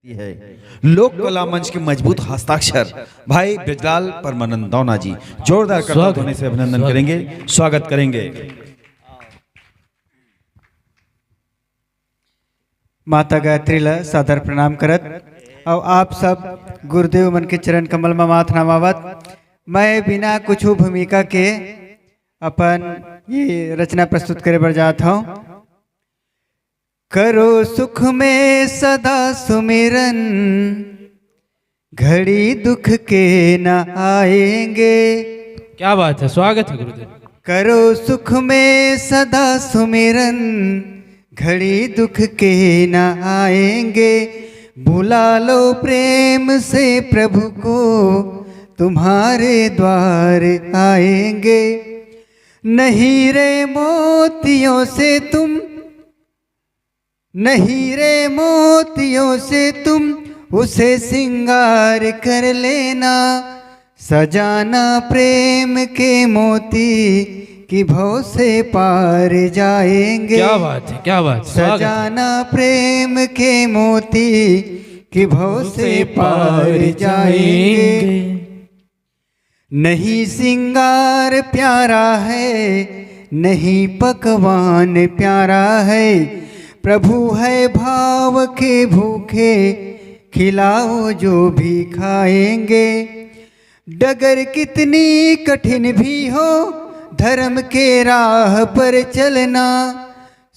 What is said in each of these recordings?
है लोक कला मंच के मजबूत हस्ताक्षर भाई ब्रजलाल परमानंद दौना जी जोरदार करताल ध्वनि से अभिनंदन करेंगे, स्वागत करेंगे। माता गायत्री ला सादर प्रणाम करत और आप सब गुरुदेव मन के चरण कमल में माथ नमावत। मैं बिना कुछ भूमिका के अपन ये रचना प्रस्तुत करे बर जात हूँ। करो सुख में सदा सुमिरन, घड़ी दुख के न आएंगे। क्या बात है, स्वागत है गुरुदेव। करो सुख में सदा सुमिरन, घड़ी दुख के न आएंगे। बुला लो प्रेम से प्रभु को, तुम्हारे द्वार आएंगे। नहीं रे मोतियों से तुम, नहीं रे मोतियों से तुम उसे सिंगार कर लेना। सजाना प्रेम के मोती कि भव से पार जाएंगे। क्या बात है, क्या बात है, सजाना प्रेम के मोती कि भव से पार जाएंगे। नहीं सिंगार प्यारा है, नहीं पकवान प्यारा है। प्रभु है भाव के भूखे, खिलाओ जो भी खाएंगे। डगर कितनी कठिन भी हो, धर्म के राह पर चलना।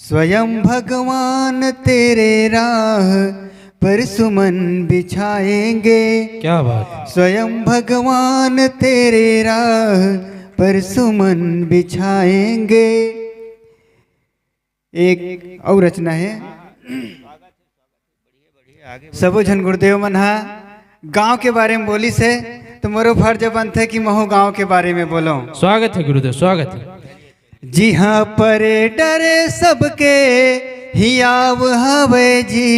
स्वयं भगवान तेरे राह पर सुमन बिछाएंगे। क्या बात। स्वयं भगवान तेरे राह पर सुमन बिछाएंगे। एक और रचना है। सबो झन गुरुदेव मन हा गांव के बारे में बोली से, तो मोरो फर्ज बनता है कि महू गांव के बारे में बोलो। स्वागत है गुरुदेव, स्वागत है। जी हाँ परे डरे सबके हियाव हवे जी।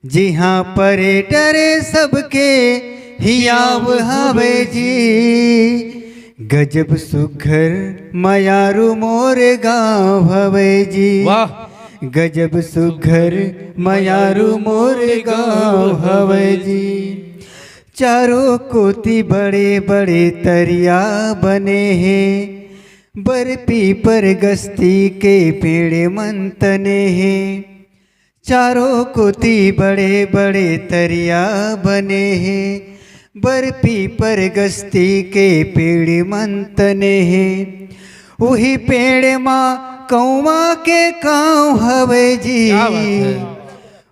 जी हाँ परे डरे सबके हियाव हवे जी। गजब सुघर मयारू मोर गाँव हवे जी। वाह। गजब सुघर मयारू मोर गाँव हवे जी। चारों कोती बड़े बड़े तरिया बने हैं। बर्फी पर गस्ती के पेड़ मन तने हैं। चारों कोती बड़े बड़े तरिया बने हैं। बर्फी पर गस्ती के पेड़ मन तने हैं। वही पेड़ माँ कौवा के काँव हवे जी।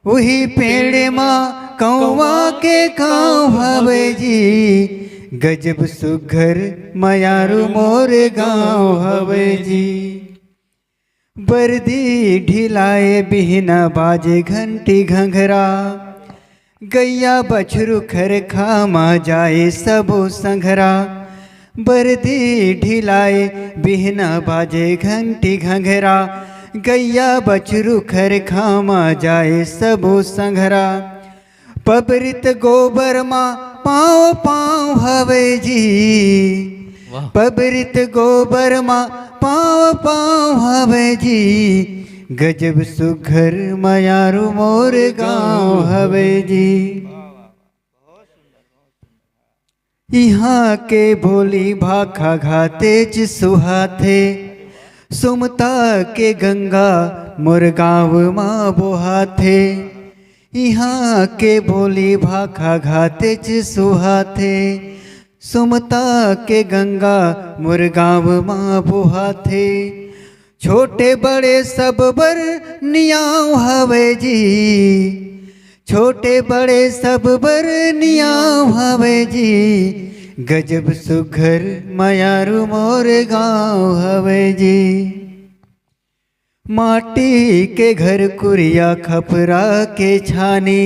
वही पेड़ माँ कौवा के काँव हवे जी। गजब सुघर मयारू मोर गाँव हवे जी। बर्दी ढिलाए बिहना बाजे घंटी घंघरा। गैया बछरू खर खामा जाए सबो संघरा। बर्दी ढिलाए बिहना बाजे घंटी घंघरा। गैया बछरू खर खामा जाए सबो संघरा। पबरित गोबर माँ पाँव पाँव हवे जी। पबरित गोबर माँ पाँव पाँव हवे जी। गजब सुघर मयारू मोर गाँव हवे जी। यहाँ के भोली भाखा घाते च सुहाथे। सुमता के गंगा मोर गाँव माँ बोहाथे। यहाँ के भोली भाखा घाते च सुहाथे। सुमता के गंगा मोर गाँव माँ बोहाथे। छोटे बड़े सब बर नियाव हवे जी। छोटे बड़े सब बर नियाव हवे जी। गजब सुघर मयारू मोर गाँव हवे जी। माटी के घर कुरिया खपरा के छानी।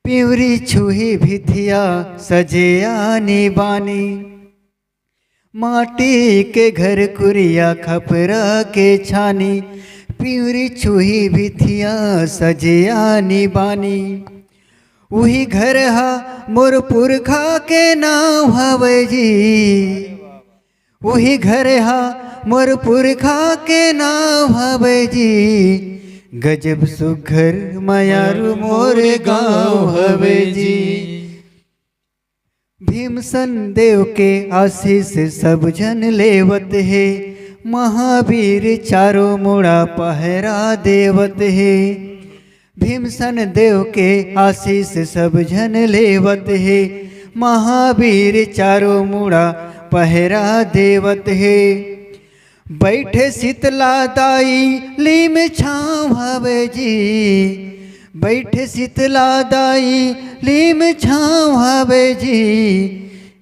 पिवरी छुही भिथिया सजे आनी बानी। माटी के घर कुरिया खपरा के छानी। पिवरी छुही भिथिया सजे आनी बानी। वही घर हा मोर पुरखा के नाम हवे जी। वही घर हा मोर पुरखा के नाम हवे जी। गजब सुघर मायारू मोर गाँव हवे जी। भीमसन देव के आशीष सब जन लेवत है, महावीर चारों मुड़ा पहरा देवत है। भीमसन देव के आशीष सब जन लेवत है, महावीर चारों मुड़ा पहरा देवत है। बैठे शीतला दाई लीम छाँव हवे जी, बैठे शीतला दाई लीम छाँव हवे जी।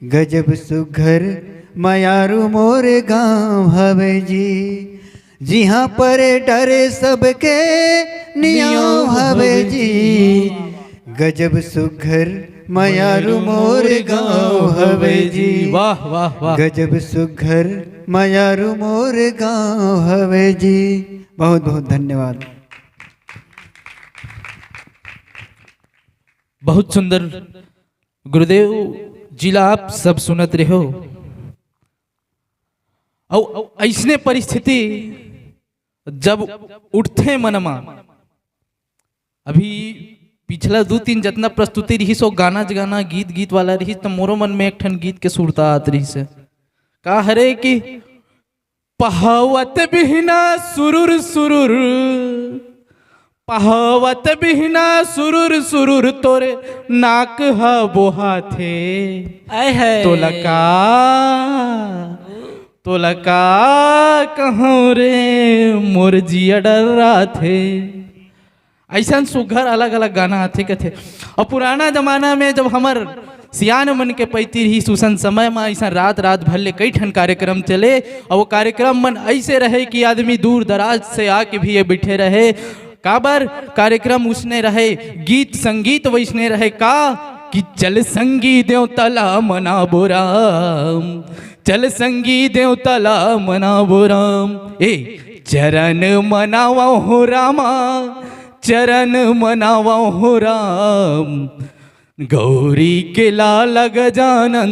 गजब सुघर मायारू मोर गाँव हवे जी, जिहाँ पर डरे सबके नियाव हवे जी। गजब सुघर मायारू मोर गाँव हवे जी, वाह वाह वाह। गजब सुघर मायारू मोर गाँव हवे जी। बहुत बहुत धन्यवाद। बहुत सुंदर गुरुदेव जिला आप सब सुनत रहे हो। और ऐसने परिस्थिति जब उठते मनमा, अभी पिछला 2-3 जितना प्रस्तुति रही सो गाना जगाना गीत गीत वाला रही, तो मोरो मन में एक ठन गीत के सुरता आत रही से का हरे कि पहावत बिहना सुरुर सुरुर, पहावत बिहना सुरुर सुरुर तोरे नाक हा बोहा थे। तो लका कहूँ रे मोर जिया डर रहा थे। ऐसा सुघर अलग अलग गाना आते कथे। और पुराना जमाना में जब हमार सियान मन के पैती रही सुसन समय में ऐसा रात रात भर ले कई ठन कार्यक्रम चले, और वो कार्यक्रम मन ऐसे रहे कि आदमी दूर दराज से आके भी ये बैठे रहे। काबर कार्यक्रम उसने रहे, गीत संगीत वैसने रहे का कि चल संगी देव तला मना बोराम, चल संगी देव तला मना बोराम। ए चरण मनावा हो रामा, चरण मनावा हो राम। गौरी के लाल गजानन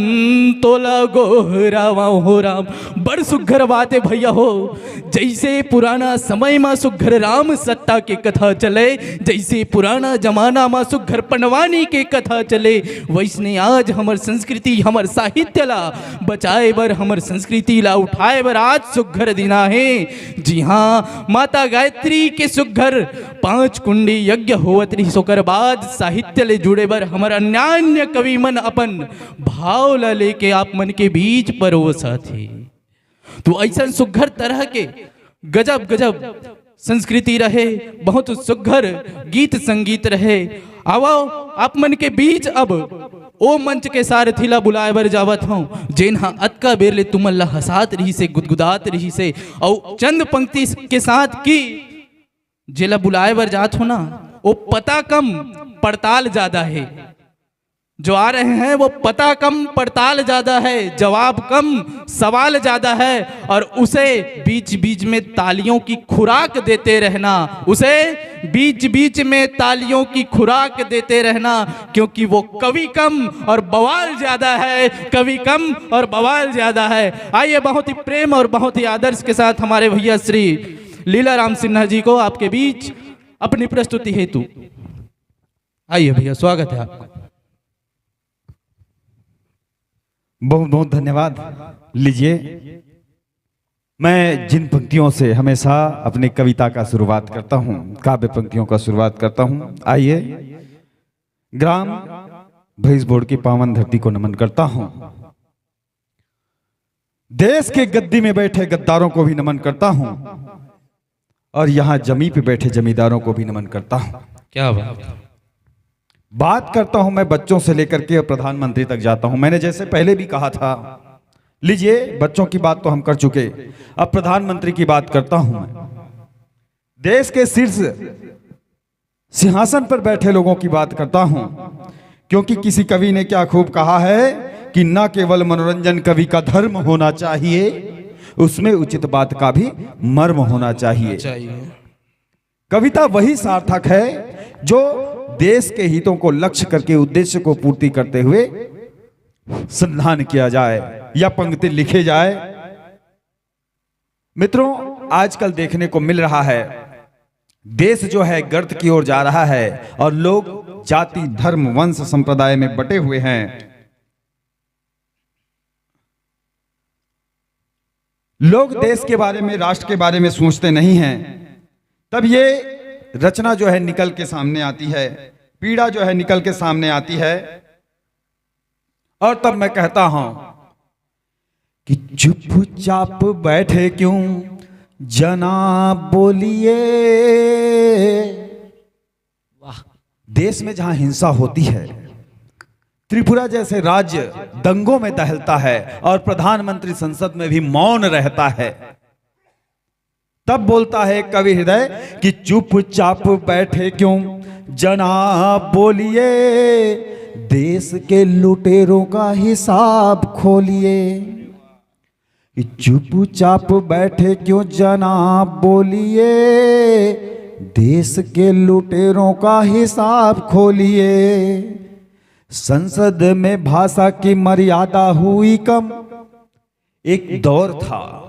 तोला गोहरावा हो राम। बड़ सुघर बात है भैया हो। जैसे पुराना समय में सुघर राम सत्ता के कथा चले, जैसे पुराना जमाना में सुघर पंडवानी के कथा चले, वैसने आज हमर संस्कृति हमर साहित्य ला बचाए बर, हमर संस्कृति ला उठाए बर आज सुघर दिना है। जी हाँ, माता गायत्री के सुघर 5 कुंडी यज्ञ होवत रही, सोकर बाद साहित्य ले जुड़े बर हमर अन्यान्य कवि मन अपन भाव ला लेके आप मन के बीच परोसा थे। तो ऐसा सुघर तरह के गजब गजब संस्कृति रहे, बहुत सुघर गीत संगीत रहे। आओ आप मन के बीच अब ओ मंच के सारथी ला बुलाए बर जावत हूँ, जेनहा अतका बेर ले तुमन ला हसात रही से, गुदगुदात रही से, और चंद पंक्ति के साथ की जेला बुलाए बर जात हो ना, वो पता कम पड़ताल ज्यादा है। जो आ रहे हैं वो पता कम पड़ताल ज्यादा है, जवाब कम सवाल ज्यादा है। और उसे बीच बीच में तालियों की खुराक देते रहना, उसे बीच बीच में तालियों की खुराक देते रहना, क्योंकि वो कवि कम और बवाल ज्यादा है, कवि कम और बवाल ज्यादा है। आइए बहुत ही प्रेम और बहुत ही आदर्श के साथ हमारे भैया श्री लीलाराम सिन्हा जी को आपके बीच अपनी प्रस्तुति हेतु आइए भैया, स्वागत है आपका। बहुत बहुत धन्यवाद। लीजिए, मैं जिन पंक्तियों से हमेशा अपनी कविता का शुरुआत करता हूं, काव्य पंक्तियों का शुरुआत करता हूं, आइए ग्राम भैंस बोर्ड की पावन धरती को नमन करता हूं। देश के गद्दी में बैठे गद्दारों को भी नमन करता हूं, और यहां जमी पे बैठे जमींदारों को भी नमन करता हूं। क्या बात करता हूं मैं बच्चों से लेकर के प्रधानमंत्री तक जाता हूं। मैंने जैसे पहले भी कहा था, लीजिए बच्चों की बात तो हम कर चुके, अब प्रधानमंत्री की बात करता हूं मैं। देश के शीर्ष सिंहासन पर बैठे लोगों की बात करता हूं, क्योंकि किसी कवि ने क्या खूब कहा है कि न केवल मनोरंजन कवि का धर्म होना चाहिए, उसमें उचित बात का भी मर्म होना चाहिए। कविता वही सार्थक है जो देश के हितों को लक्ष्य करके उद्देश्य को पूर्ति करते हुए संधान किया जाए या पंक्ति लिखे जाए। मित्रों, आजकल देखने को मिल रहा है देश जो है गर्त की ओर जा रहा है और लोग जाति धर्म वंश संप्रदाय में बटे हुए हैं। लोग देश के बारे में राष्ट्र के बारे में सोचते नहीं हैं। तब ये रचना जो है निकल के सामने आती है, पीड़ा जो है निकल के सामने आती है। और तब मैं कहता हूं कि चुपचाप बैठे क्यों जनाब बोलिए। वाह, देश में जहां हिंसा होती है, त्रिपुरा जैसे राज्य दंगों में दहलता है और प्रधानमंत्री संसद में भी मौन रहता है, तब बोलता है कवि हृदय कि चुपचाप बैठे क्यों जनाब बोलिए, देश के लुटेरों का हिसाब खोलिए। कि चुपचाप बैठे क्यों जनाब बोलिए, देश के लुटेरों का हिसाब खोलिए। संसद में भाषा की मर्यादा हुई कम। एक दौर था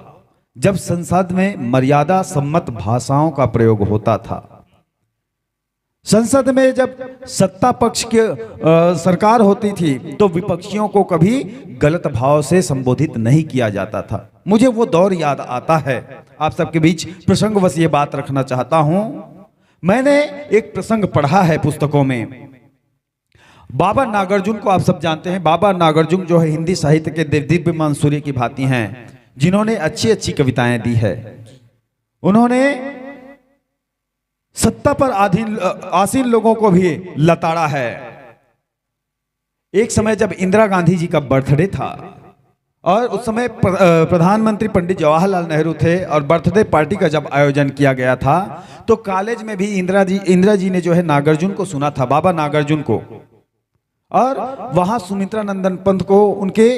जब संसद में मर्यादा सम्मत भाषाओं का प्रयोग होता था। संसद में जब सत्ता पक्ष की सरकार होती थी तो विपक्षियों को कभी गलत भाव से संबोधित नहीं किया जाता था। मुझे वो दौर याद आता है, आप सबके बीच प्रसंगवश ये बात रखना चाहता हूं। मैंने एक प्रसंग पढ़ा है पुस्तकों में। बाबा नागार्जुन को आप सब जानते हैं। बाबा नागार्जुन जो है हिंदी साहित्य के दिव्य मंसूरी की भांति हैं, जिन्होंने अच्छी अच्छी कविताएं दी है। उन्होंने सत्ता पर आसीन लोगों को भी लताड़ा है। एक समय जब इंदिरा गांधी जी का बर्थडे था और उस समय प्रधानमंत्री पंडित जवाहरलाल नेहरू थे और बर्थडे पार्टी का जब आयोजन किया गया था तो कॉलेज में भी इंदिरा जी ने जो है नागार्जुन को सुना था, बाबा नागार्जुन को। और वहां सुमित्रा नंदन पंत को उनके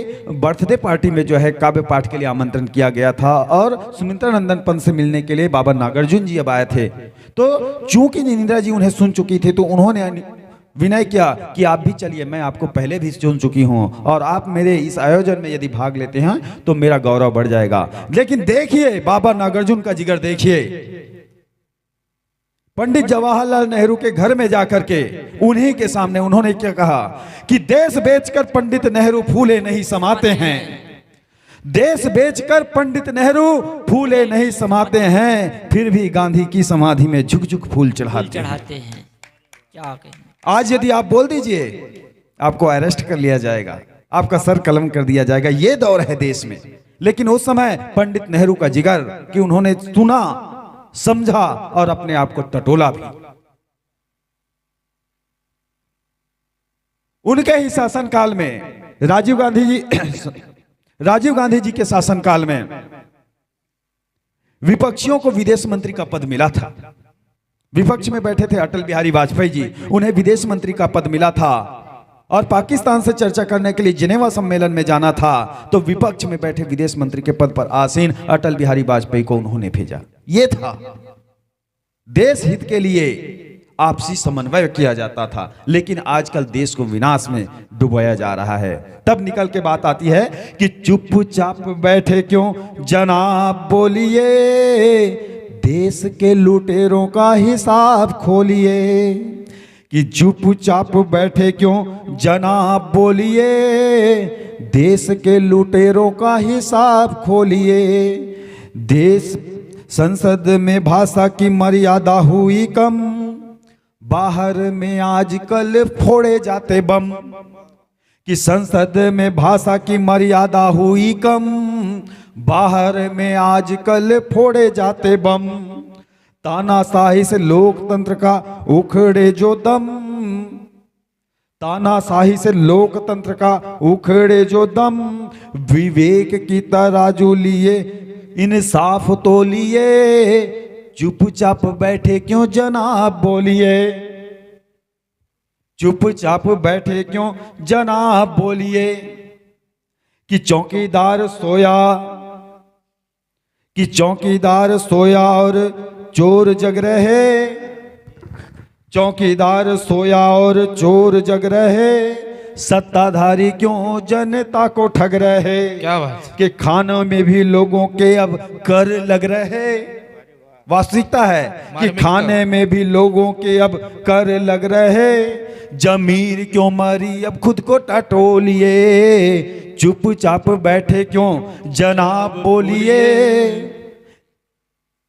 बर्थडे पार्टी में जो है काव्य पाठ के लिए आमंत्रण किया गया था और सुमित्रा नंदन पंत से मिलने के लिए बाबा नागार्जुन जी अब आए थे। तो चूंकि इंदिरा जी उन्हें सुन चुकी थी तो उन्होंने विनय किया कि आप भी चलिए, मैं आपको पहले भी सुन चुकी हूं और आप मेरे इस आयोजन में यदि भाग लेते हैं तो मेरा गौरव बढ़ जाएगा। लेकिन देखिए बाबा नागार्जुन का जिगर देखिए, पंडित जवाहरलाल नेहरू के घर में जाकर के उन्हीं के सामने उन्होंने क्या कहा कि देश बेचकर पंडित नेहरू फूले नहीं समाते हैं, देश बेचकर पंडित नेहरू फूले नहीं समाते हैं, फिर भी गांधी की समाधि में झुक झुक फूल चढ़ाते हैं। क्या कहें। आज यदि आप बोल दीजिए आपको अरेस्ट कर लिया जाएगा, आपका सर कलम कर दिया जाएगा। ये दौर है देश में। लेकिन उस समय पंडित नेहरू का जिगर कि उन्होंने सुना, समझा और अपने आप को टटोला भी। उनके ही शासनकाल में राजीव गांधी जी के शासनकाल में विपक्षियों को विदेश मंत्री का पद मिला था। विपक्ष में बैठे थे अटल बिहारी वाजपेयी जी, उन्हें विदेश मंत्री का पद मिला था और पाकिस्तान से चर्चा करने के लिए जिनेवा सम्मेलन में जाना था तो विपक्ष में बैठे विदेश मंत्री के पद पर आसीन अटल बिहारी वाजपेयी को उन्होंने भेजा। ये था देश हित के लिए आपसी समन्वय किया जाता था। लेकिन आजकल देश को विनाश में डुबाया जा रहा है। तब निकल के बात आती है कि चुपचाप बैठे क्यों जनाब बोलिए, देश के लुटेरों का हिसाब खोलिए। कि चुपचाप बैठे क्यों जनाब बोलिए, देश के लुटेरों का हिसाब खोलिए। देश संसद में भाषा की मर्यादा हुई कम, बाहर में आजकल फोड़े जाते बम। कि संसद में भाषा की मर्यादा हुई कम, बाहर में आजकल फोड़े जाते बम। तानाशाही से लोकतंत्र का उखड़े जो दम, तानाशाही से लोकतंत्र का उखड़े जो दम। विवेक की तराजू लिए इंसाफ तो लिए, चुपचाप बैठे क्यों जनाब बोलिए, चुपचाप बैठे क्यों जनाब बोलिए। कि चौकीदार सोया, कि चौकीदार सोया और चोर जग रहे, चौकीदार सोया और चोर जग रहे, सत्ताधारी क्यों जनता को ठग रहे। क्या बात। कि खानों में भी लोगों के अब कर लग रहे। वास्तविकता है कि मार्मिकता। खाने में भी लोगों के अब कर लग रहे, जमीर क्यों मरी अब खुद को टटोलिए, चुपचाप बैठे क्यों जनाब बोलिए,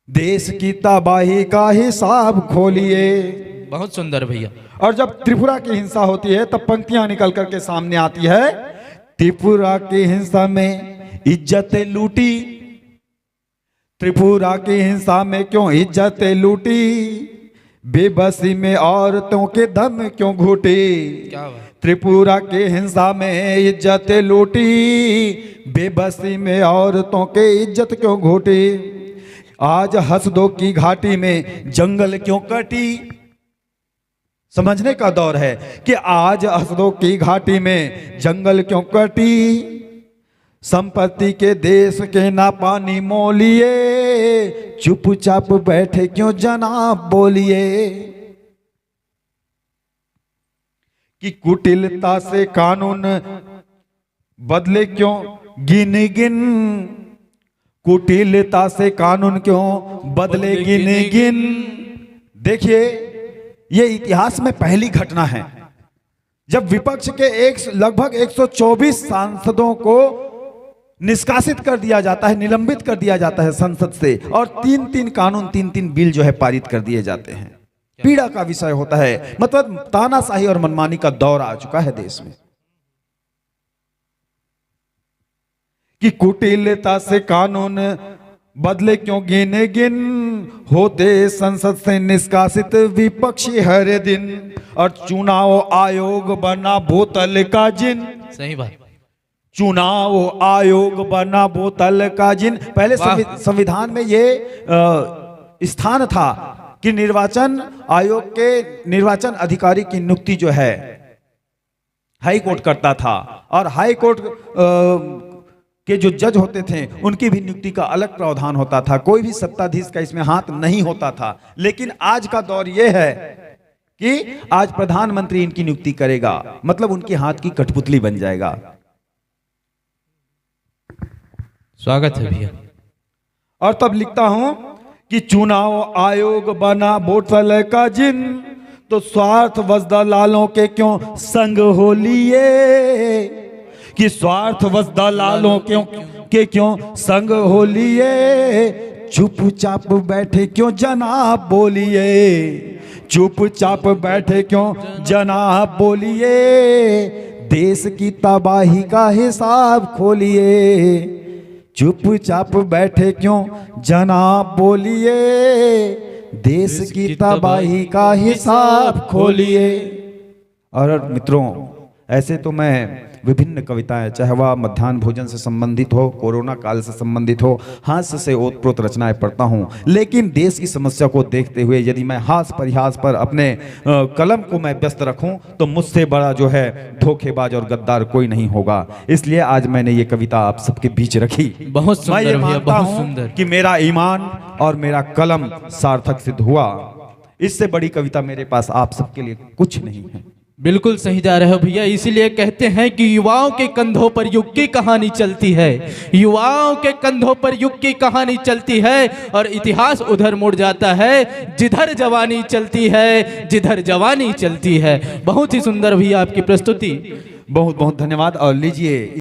देश की तबाही का हिसाब खोलिए। बहुत सुंदर भैया। और जब त्रिपुरा की हिंसा होती है तब पंक्तियां निकल करके सामने आती है, त्रिपुरा की हिंसा में इज्जतें लूटी, त्रिपुरा की हिंसा में क्यों इज्जतें लूटी, बेबसी में औरतों के दम क्यों घुटी, क्या बात। त्रिपुरा की हिंसा में इज्जतें लूटी, बेबसी में औरतों के इज्जत क्यों घुटी, आज हसदो की घाटी में जंगल क्यों कटी। समझने का दौर है कि आज हसदो की घाटी में जंगल क्यों कटी, संपत्ति के देश के ना पानी मोलिए, चुपचाप बैठे क्यों जनाब बोलिए, कि कुटिलता से कानून बदले क्यों गिन गिन, कुटिलता से कानून क्यों बदले गिन गिन। देखिए ये इतिहास में पहली घटना है जब विपक्ष के लगभग 124 सांसदों को निष्कासित कर दिया जाता है, निलंबित कर दिया जाता है संसद से, और 3-3 कानून 3-3 बिल जो है पारित कर दिए जाते हैं। पीड़ा का विषय होता है, मतलब तानाशाही और मनमानी का दौर आ चुका है देश में, कि कुटिलता से कानून बदले क्यों गिने गिन, होते संसद से निष्कासित विपक्षी हर दिन, और चुनाव आयोग बना बोतल का जिन। सही बात। चुनाव आयोग बना बोतल का जिन। पहले संविधान में ये स्थान था कि निर्वाचन आयोग के निर्वाचन अधिकारी की नियुक्ति जो है हाई कोर्ट करता था, और हाई कोर्ट के जो जज होते थे उनकी भी नियुक्ति का अलग प्रावधान होता था, कोई भी सत्ताधीश का इसमें हाथ नहीं होता था। लेकिन आज का दौर यह है कि आज प्रधानमंत्री इनकी नियुक्ति करेगा, मतलब उनके हाथ की कठपुतली बन जाएगा। स्वागत है भैया। और तब लिखता हूं कि चुनाव आयोग बना बोतल का जिन, तो स्वार्थ वश दलालों के क्यों संग हो लिए, कि स्वार्थ वश दलालों क्यों संग हो लिए, चुपचाप बैठे क्यों जनाब बोलिए, चुपचाप बैठे क्यों जनाब बोलिए, देश की तबाही का हिसाब खोलिए, चुपचाप बैठे क्यों जनाब बोलिए, देश की तबाही का हिसाब खोलिए। और मित्रों, ऐसे तो मैं विभिन्न कविताएं, चाहे वह मध्याह्न भोजन से संबंधित हो, कोरोना काल से संबंधित हो, हास्य से ओतप्रोत रचनाएं पढ़ता हूं, लेकिन देश की समस्या को देखते हुए यदि मैं हास परिहास पर अपने कलम को मैं व्यस्त रखूं तो मुझसे बड़ा जो है धोखेबाज और गद्दार कोई नहीं होगा। इसलिए आज मैंने ये कविता आप सबके बीच रखी। बहुत मैं ये सुंदर भैया, मानता बहुत हूं सुंदर। कि मेरा ईमान और मेरा कलम सार्थक सिद्ध हुआ। इससे बड़ी कविता मेरे पास आप सबके लिए कुछ नहीं है। बिल्कुल सही जा रहे हो भैया। इसीलिए कहते हैं कि युवाओं के कंधों पर युग की कहानी चलती है, युवाओं के कंधों पर युग की कहानी चलती है, और इतिहास उधर मुड़ जाता है जिधर जवानी चलती है, जिधर जवानी चलती है। बहुत ही सुंदर भैया आपकी प्रस्तुति। बहुत बहुत धन्यवाद। और लीजिए